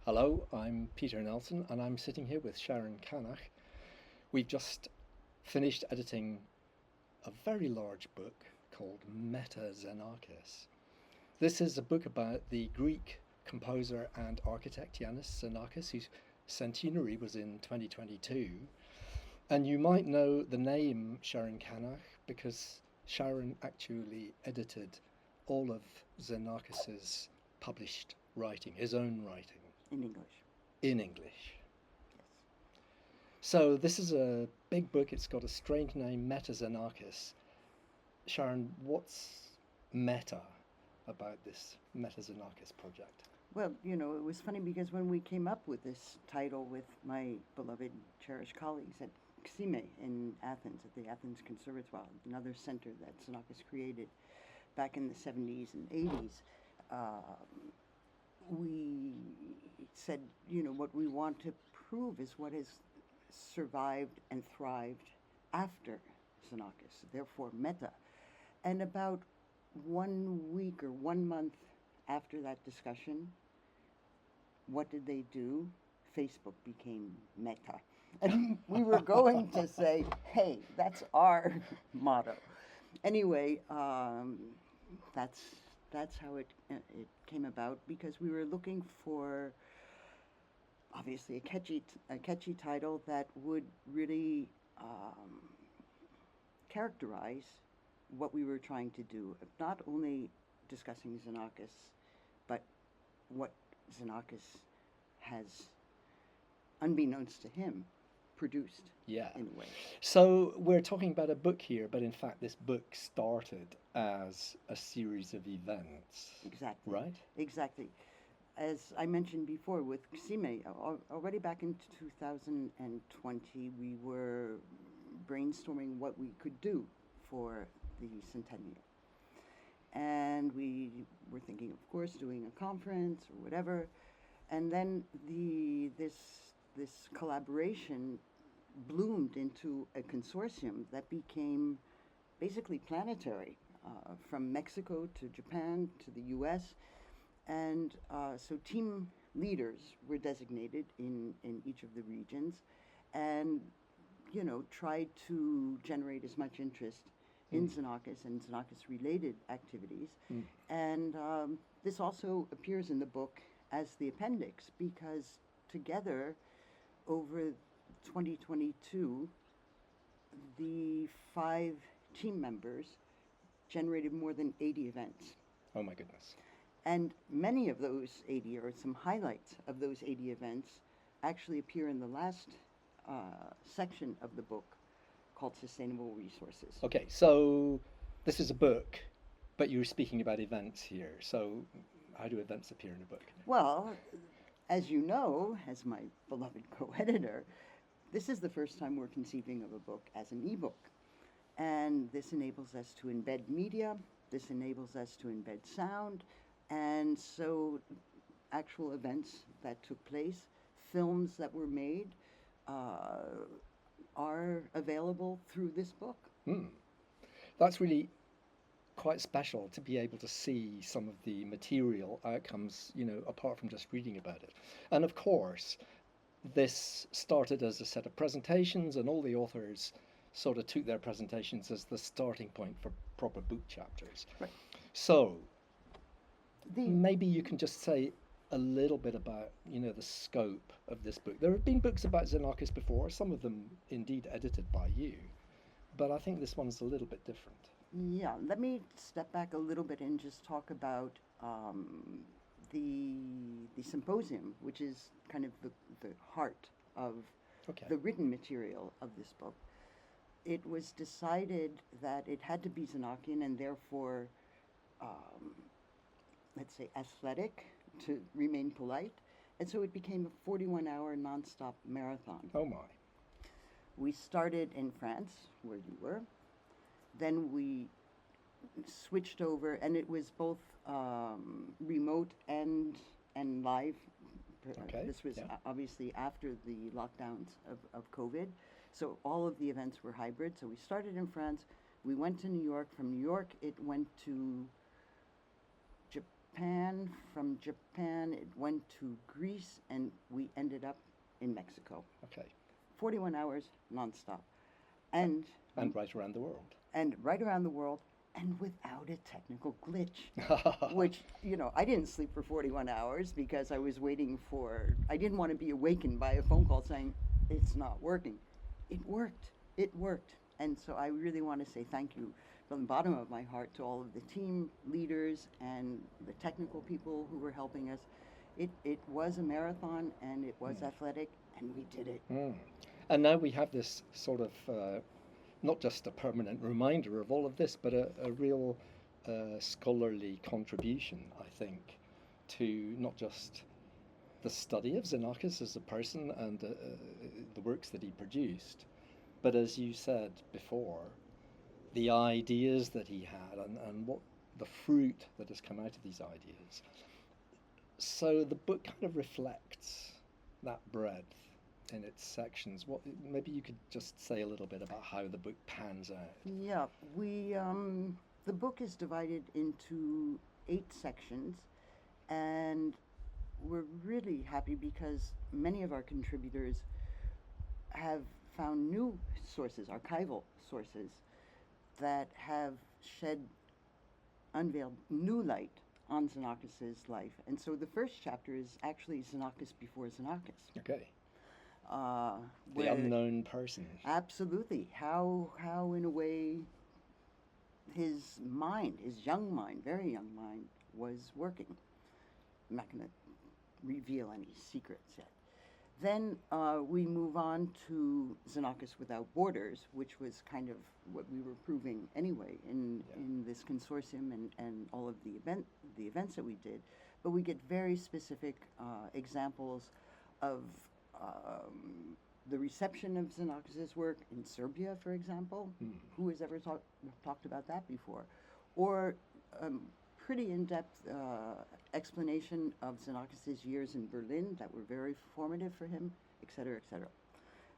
Hello, I'm Peter Nelson, and I'm sitting here with Sharon Kanach. We've just finished editing a very large book called Meta-Xenakis. This is a book about the Greek composer and architect Iannis Xenakis, whose centenary was in 2022. And you might know the name Sharon Kanach because Sharon actually edited all of Xenakis's published writing, his own writing. In English. In English. Yes. So this is a big book. It's got a strange name, Meta-Xenakis. Sharon, what's meta about this Meta-Xenakis project? Well, it was funny because when we came up with this title with my beloved, cherished colleagues at Xime in Athens, at the Athens Conservatoire, another center that Xenakis created back in the 70s and 80s, we said, what we want to prove is what has survived and thrived after Xenakis, therefore meta. And about 1 week or 1 month after that discussion, what did they do? Facebook became Meta. And we were going to say, hey, that's our motto. Anyway, that's how it came about, because we were looking for obviously a catchy title that would really characterize what we were trying to do, not only discussing Xenakis, but what Xenakis has, unbeknownst to him, produced. Yeah. In a way. So we're talking about a book here, but in fact this book started as a series of events. Exactly. Right? Exactly. As I mentioned before with Xime, already back in 2020, we were brainstorming what we could do for the centennial. And we were thinking, of course, doing a conference or whatever. And then this collaboration bloomed into a consortium that became basically planetary, from Mexico to Japan to the US. And so team leaders were designated in each of the regions and, tried to generate as much interest in Xenakis and Xenakis-related activities. And this also appears in the book as the appendix, because together, over 2022, the 5 team members generated more than 80 events. Oh my goodness. And many of those 80, or some highlights of those 80 events, actually appear in the last section of the book, called Sustainable Resources. Okay, so this is a book, but you're speaking about events here. So how do events appear in a book? Well, as you know, as my beloved co-editor, this is the first time we're conceiving of a book as an ebook. And this enables us to embed media, this enables us to embed sound, and so actual events that took place, films that were made, are available through this book. That's really quite special to be able to see some of the material outcomes, apart from just reading about it. And of course, this started as a set of presentations, and all the authors sort of took their presentations as the starting point for proper book chapters. Right. So maybe you can just say a little bit about, the scope of this book. There have been books about Xenakis before, some of them indeed edited by you, but I think this one's a little bit different. Yeah, let me step back a little bit and just talk about the symposium, which is kind of the heart of the written material of this book. It was decided that it had to be Xenakian and therefore, let's say, athletic, to remain polite. And so it became a 41-hour nonstop marathon. Oh my. We started in France, where you were. Then we switched over, and it was both remote and live. Okay. This was obviously after the lockdowns of COVID. So all of the events were hybrid. So we started in France. We went to New York. From New York, it went to Japan. From Japan, it went to Greece, and we ended up in Mexico. Okay. 41 hours nonstop. And right around the world. And right around the world, and without a technical glitch. Which, I didn't sleep for 41 hours because I was waiting I didn't want to be awakened by a phone call saying, it's not working. It worked. It worked. And so I really want to say thank you from the bottom of my heart to all of the team leaders and the technical people who were helping us. It was a marathon, and it was athletic, and we did it. And now we have this sort of, not just a permanent reminder of all of this, but a real scholarly contribution, I think, to not just the study of Xenakis as a person and the works that he produced, but as you said before, the ideas that he had and what the fruit that has come out of these ideas. So the book kind of reflects that breadth in its sections. Maybe you could just say a little bit about how the book pans out. Yeah, the book is divided into 8 sections, and we're really happy because many of our contributors have found new sources, archival sources, that have unveiled new light on Xenakis' life. And so the first chapter is actually Xenakis before Xenakis. Okay. The unknown person. Absolutely. How in a way his mind, his young mind, very young mind, was working. I'm not going to reveal any secrets yet. Then we move on to Xenakis Without Borders, which was kind of what we were proving anyway in this consortium and all of the events that we did. But we get very specific examples of the reception of Xenakis' work in Serbia, for example. Who has ever talked about that before? Or pretty in-depth explanation of Xenakis' years in Berlin that were very formative for him, et cetera, et cetera.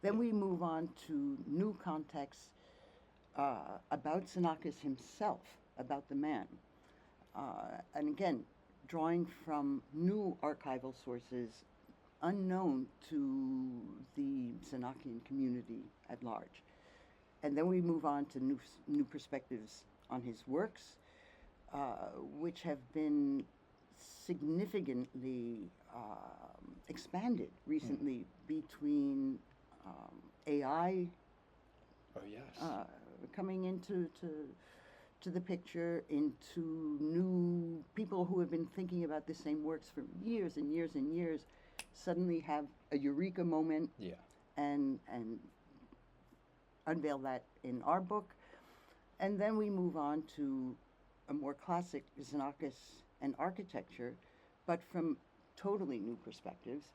Then we move on to new contexts about Xenakis himself, about the man. And again, drawing from new archival sources unknown to the Xenakian community at large. And then we move on to new perspectives on his works, which have been significantly expanded recently between AI coming into the picture, into new people who have been thinking about the same works for years and years and years, suddenly have a eureka moment and unveil that in our book. And then we move on to a more classic Xenakis and architecture, but from totally new perspectives,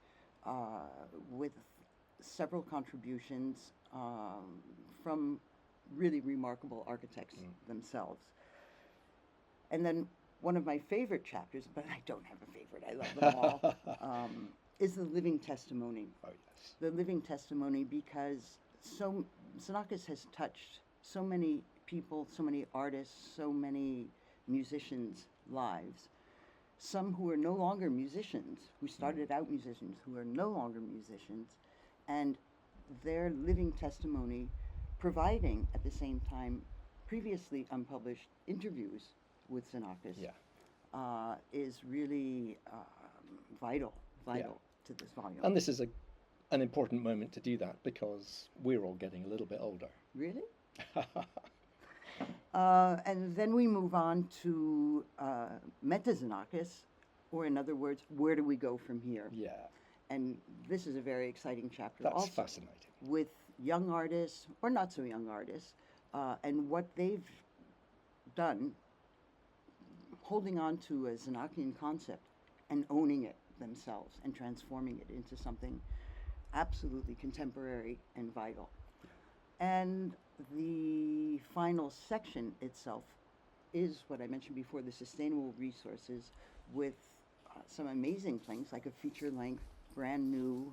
with several contributions from really remarkable architects themselves. And then one of my favorite chapters, but I don't have a favorite, I love them all, is the living testimony. Oh, yes. The living testimony, because Xenakis has touched so many people, so many artists, so many musicians' lives. Some who are no longer musicians, who started out musicians, who are no longer musicians, and their living testimony providing at the same time previously unpublished interviews with Xenakis is really vital to this volume. And this is an important moment to do that because we're all getting a little bit older. Really? And then we move on to Meta-Xenakis, or in other words, where do we go from here? Yeah. And this is a very exciting chapter. That's also fascinating. With young artists, or not so young artists, and what they've done, holding on to a Xenakian concept and owning it themselves and transforming it into something absolutely contemporary and vital. And the final section itself is what I mentioned before, the sustainable resources, with some amazing things like a feature-length, brand new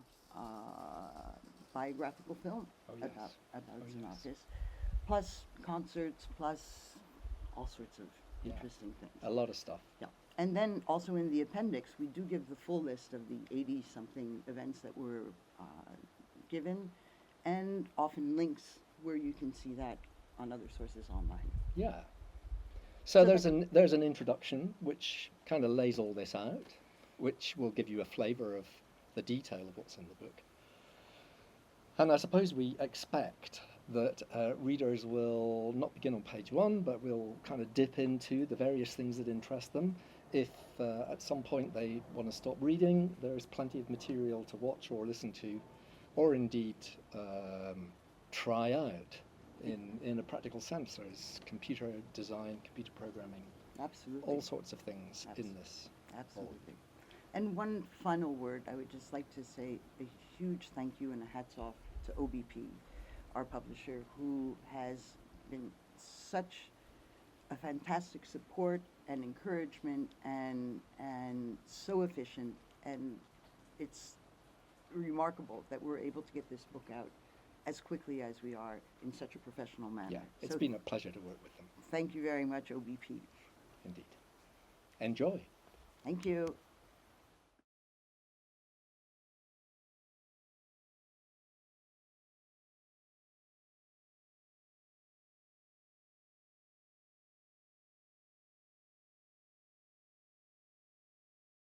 biographical film about Xenakis, plus concerts, plus all sorts of interesting things. A lot of stuff. Yeah. And then also in the appendix, we do give the full list of the 80-something events that were given, and often links where you can see that on other sources online. Yeah. So So there's an introduction which kind of lays all this out, which will give you a flavour of the detail of what's in the book. And I suppose we expect that readers will not begin on page 1, but will kind of dip into the various things that interest them. If at some point they want to stop reading, there's plenty of material to watch or listen to, or indeed try out in a practical sense. There's computer design, computer programming, Absolutely. all sorts of things in this. Absolutely. And one final word, I would just like to say a huge thank you and a hats off to OBP, our publisher, who has been such a fantastic support and encouragement and so efficient, and it's remarkable that we're able to get this book out as quickly as we are in such a professional manner. Yeah, it's So been a pleasure to work with them. thank you very much, OBP. Indeed. Enjoy. Thank you.